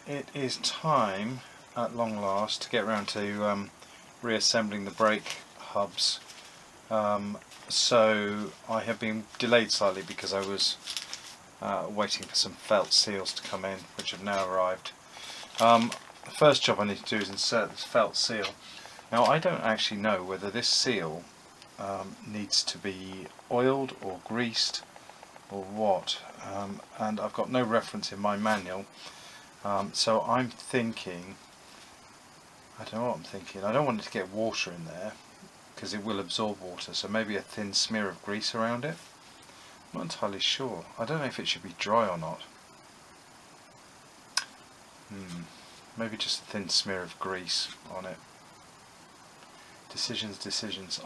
it is time at long last to get around to reassembling the brake hubs. So I have been delayed slightly because I was waiting for some felt seals to come in, which have now arrived. The first job I need to do is insert this felt seal. Now I don't actually know whether this seal needs to be oiled or greased or what, and I've got no reference in my manual, so I'm thinking, I don't know what I'm thinking. I don't want it to get water in there because it will absorb water, so maybe a thin smear of grease around it. I'm not entirely sure. I don't know if it should be dry or not. Maybe just a thin smear of grease on it. Decisions.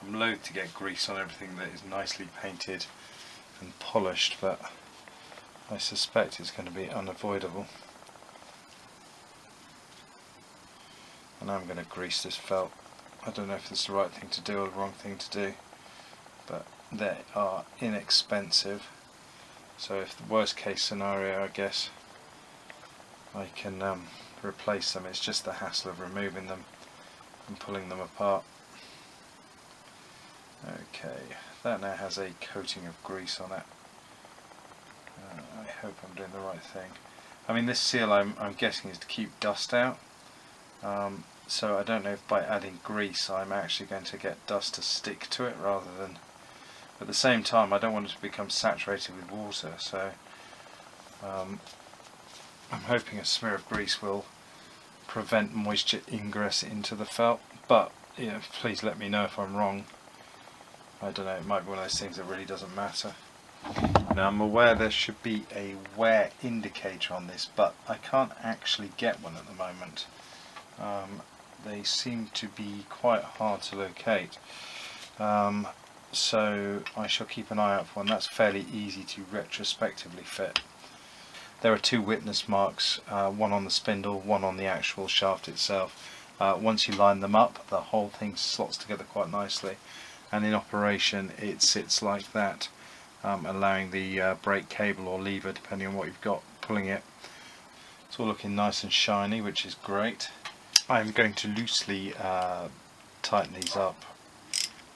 I'm loath to get grease on everything that is nicely painted and polished, but I suspect it's going to be unavoidable. And I'm going to grease this felt. I don't know if it's the right thing to do or the wrong thing to do, but they are inexpensive, so if the worst case scenario, I guess I can replace them. It's just the hassle of removing them and pulling them apart. Okay, that now has a coating of grease on it. I hope I'm doing the right thing. I mean, this seal I'm guessing is to keep dust out, so I don't know if by adding grease I'm actually going to get dust to stick to it rather than... At the same time, I don't want it to become saturated with water, so I'm hoping a smear of grease will prevent moisture ingress into the felt, but yeah, please let me know if I'm wrong. I don't know, it might be one of those things that really doesn't matter. Now I'm aware there should be a wear indicator on this, but I can't actually get one at the moment. They seem to be quite hard to locate. So I shall keep an eye out for one. That's fairly easy to retrospectively fit. There are two witness marks, one on the spindle, one on the actual shaft itself. Once you line them up, the whole thing slots together quite nicely, and in operation it sits like that, allowing the brake cable or lever, depending on what you've got, pulling it. It's all looking nice and shiny, which is great. I'm going to loosely tighten these up,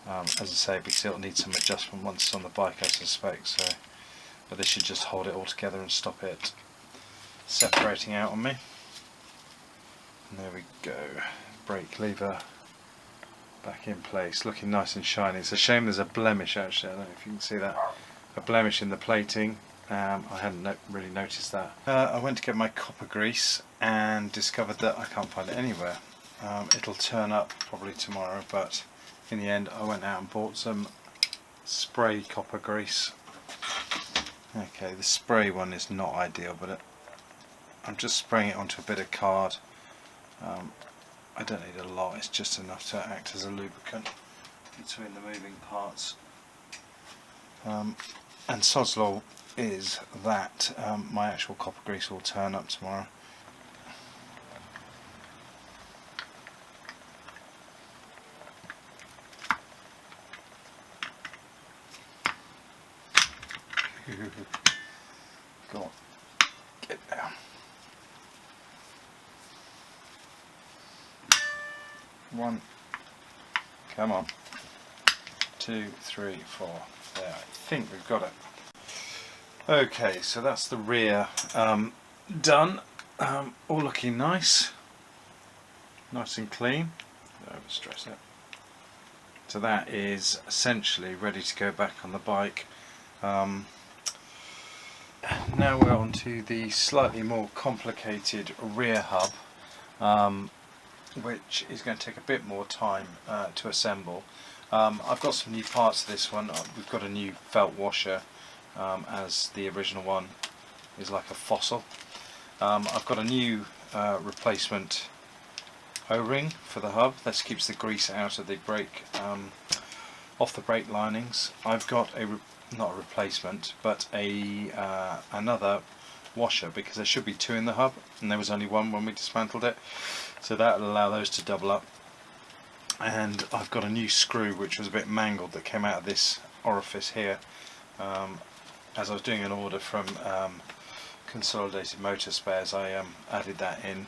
as I say, because it'll need some adjustment once it's on the bike, I suspect. So, but this should just hold it all together and stop it separating out on me. And there we go. Brake lever back in place, looking nice and shiny. It's a shame there's a blemish, actually. I don't know if you can see that, a blemish in the plating. I hadn't really noticed that. I went to get my copper grease and discovered that I can't find it anywhere. It'll turn up probably tomorrow, but in the end I went out and bought some spray copper grease. Okay, the spray one is not ideal, but I'm just spraying it onto a bit of card. I don't need a lot, it's just enough to act as a lubricant between the moving parts. And sod's law is that my actual copper grease will turn up tomorrow. Go on, get down. 1, come on, 2, 3, 4. There, I think we've got it. Okay, so that's the rear done. All looking nice and clean. Don't overstress it. So that is essentially ready to go back on the bike. Now we're on to the slightly more complicated rear hub, which is going to take a bit more time to assemble. I've got some new parts to this one. We've got a new felt washer, as the original one is like a fossil. I've got a new replacement O-ring for the hub. That keeps the grease out of the brake, off the brake linings. I've got not a replacement, but another washer, because there should be two in the hub and there was only one when we dismantled it, so that will allow those to double up. and I've got a new screw which was a bit mangled that came out of this orifice here. As I was doing an order from Consolidated Motor Spares, I added that in,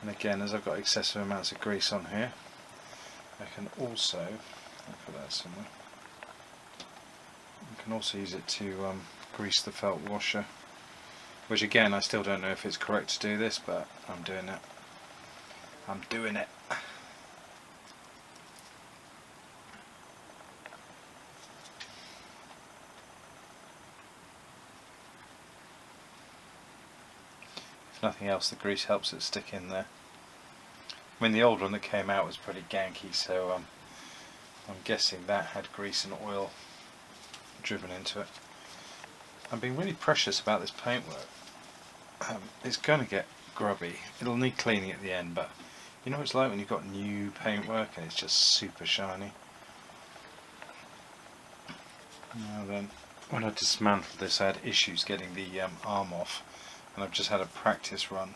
and again, as I've got excessive amounts of grease on here, I can also, I'll put that somewhere, I can also use it to grease the felt washer, which again I still don't know if it's correct to do this, but I'm doing it. I'm doing it. If nothing else, the grease helps it stick in there. I mean, the old one that came out was pretty ganky, so I'm guessing that had grease and oil driven into it. I'm being really precious about this paintwork. It's going to get grubby. It'll need cleaning at the end, but you know what it's like when you've got new paintwork and it's just super shiny. Now then, when I dismantled this, I had issues getting the arm off, and I've just had a practice run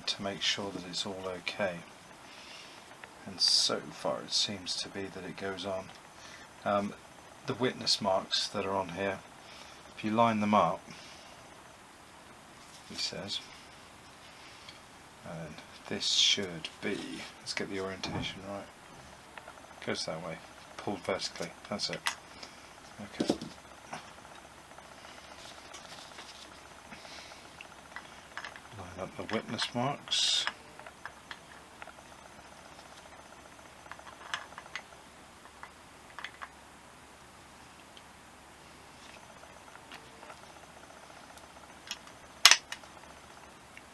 to make sure that it's all okay, and so far it seems to be that it goes on. The witness marks that are on here, if you line them up, he says, and this should be, let's get the orientation right, goes that way, pulled vertically, that's it. Okay. Line up the witness marks.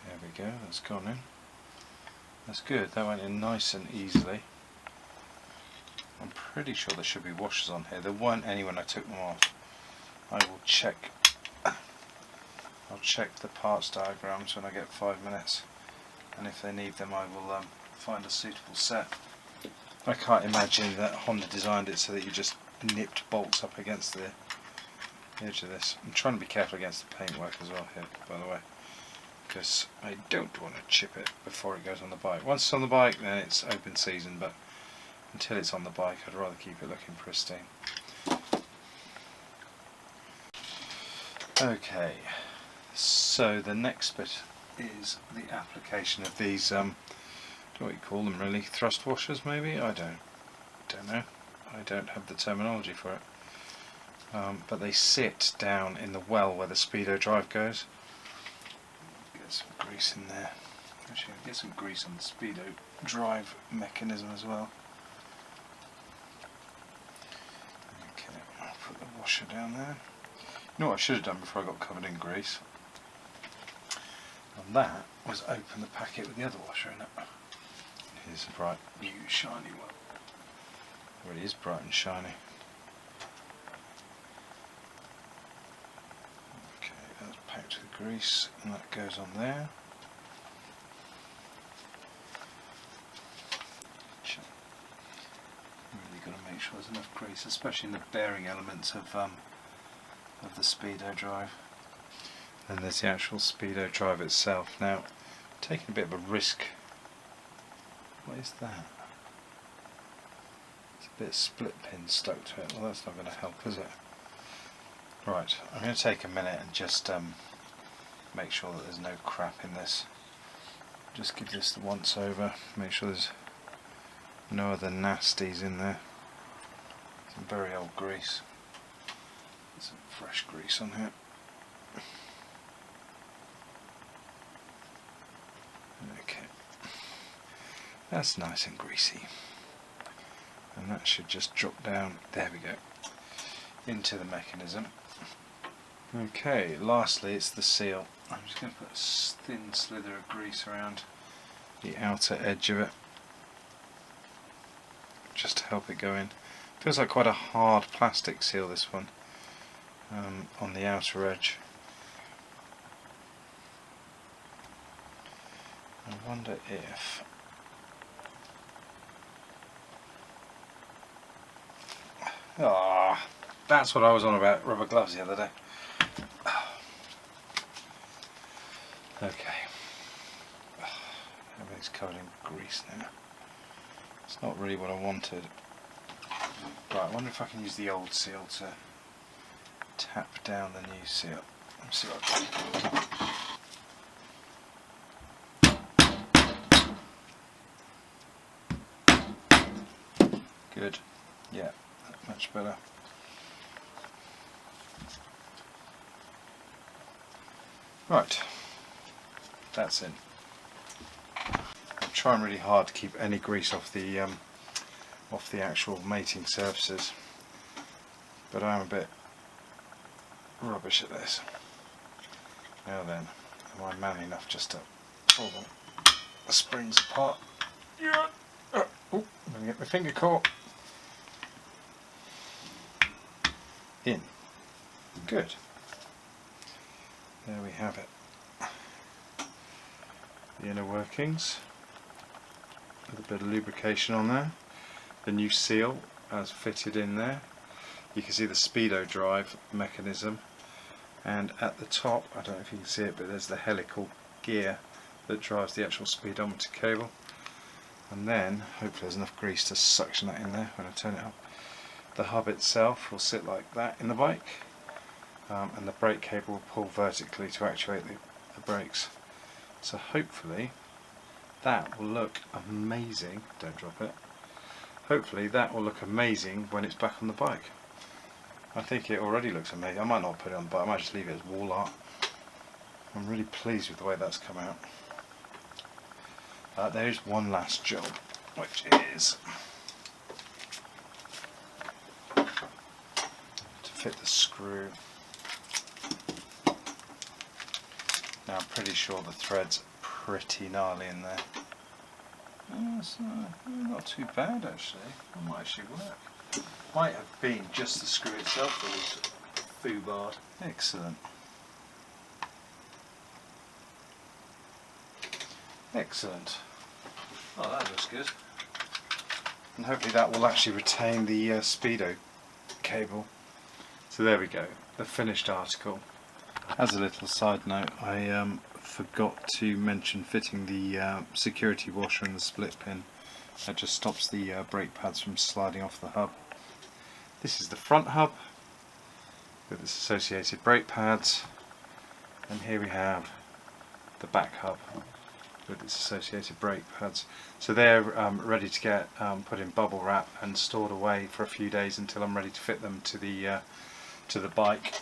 There we go, that's gone in. That's good, that went in nice and easily. I'm pretty sure there should be washers on here. There weren't any when I took them off. I will check. I'll check the parts diagrams when I get 5 minutes, and if they need them I will find a suitable set. I can't imagine that Honda designed it so that you just nipped bolts up against the edge of this. I'm trying to be careful against the paintwork as well here, by the way, because I don't want to chip it before it goes on the bike. Once it's on the bike, then it's open season, but until it's on the bike I'd rather keep it looking pristine. Okay, so the next bit is the application of these, what do we call them really, thrust washers maybe? I don't know, I don't have the terminology for it, but they sit down in the well where the speedo drive goes. Get some grease in there, actually I'll get some grease on the speedo drive mechanism as well. Okay, I'll put the washer down there. You know what I should have done before I got covered in grease? And that was open the packet with the other washer in it. Here's a bright new shiny one. It really is bright and shiny. Okay, that's packed with grease and that goes on there. Really got to make sure there's enough grease, especially in the bearing elements of the speedo drive. And there's the actual speedo drive itself. Now, taking a bit of a risk. What is that? It's a bit of split pin stuck to it. Well, that's not going to help, is it? Right, I'm going to take a minute and just make sure that there's no crap in this. Just give this the once over. Make sure there's no other nasties in there. Some very old grease. Some fresh grease on here. Okay, that's nice and greasy, and that should just drop down, there we go, into the mechanism. Okay, lastly it's the seal. I'm just going to put a thin slither of grease around the outer edge of it, just to help it go in. Feels like quite a hard plastic seal, this one, on the outer edge. I wonder if that's what I was on about, rubber gloves the other day. Okay, everything's covered in grease now. It's not really what I wanted. Right, I wonder if I can use the old seal to tap down the new seal. Let's see what I can do. Good. Yeah, much better. Right, that's in. I'm trying really hard to keep any grease off the actual mating surfaces, but I'm a bit rubbish at this. Now then, am I man enough just to pull the springs apart? Yeah. Oh, I'm going to get my finger caught. In. Good. There we have it. The inner workings. A little bit of lubrication on there. The new seal as fitted in there. You can see the speedo drive mechanism, and at the top, I don't know if you can see it, but there's the helical gear that drives the actual speedometer cable. And then, hopefully there's enough grease to suction that in there when I turn it up. The hub itself will sit like that in the bike, and the brake cable will pull vertically to actuate the brakes. So hopefully that will look amazing. Don't drop it. Hopefully that will look amazing when it's back on the bike. I think it already looks amazing. I might not put it on the bike, I might just leave it as wall art. I'm really pleased with the way that's come out. There's one last job, which is to fit the screw. Now I'm pretty sure the thread's pretty gnarly in there. It's not too bad actually. It might actually work. Might have been just the screw itself that was foobarred. Excellent. Excellent. Oh, that looks good. And hopefully that will actually retain the speedo cable. So there we go, the finished article. As a little side note, I forgot to mention fitting the security washer and the split pin. That just stops the brake pads from sliding off the hub. This is the front hub with its associated brake pads, and here we have the back hub with its associated brake pads. So they're ready to get put in bubble wrap and stored away for a few days until I'm ready to fit them to the bike.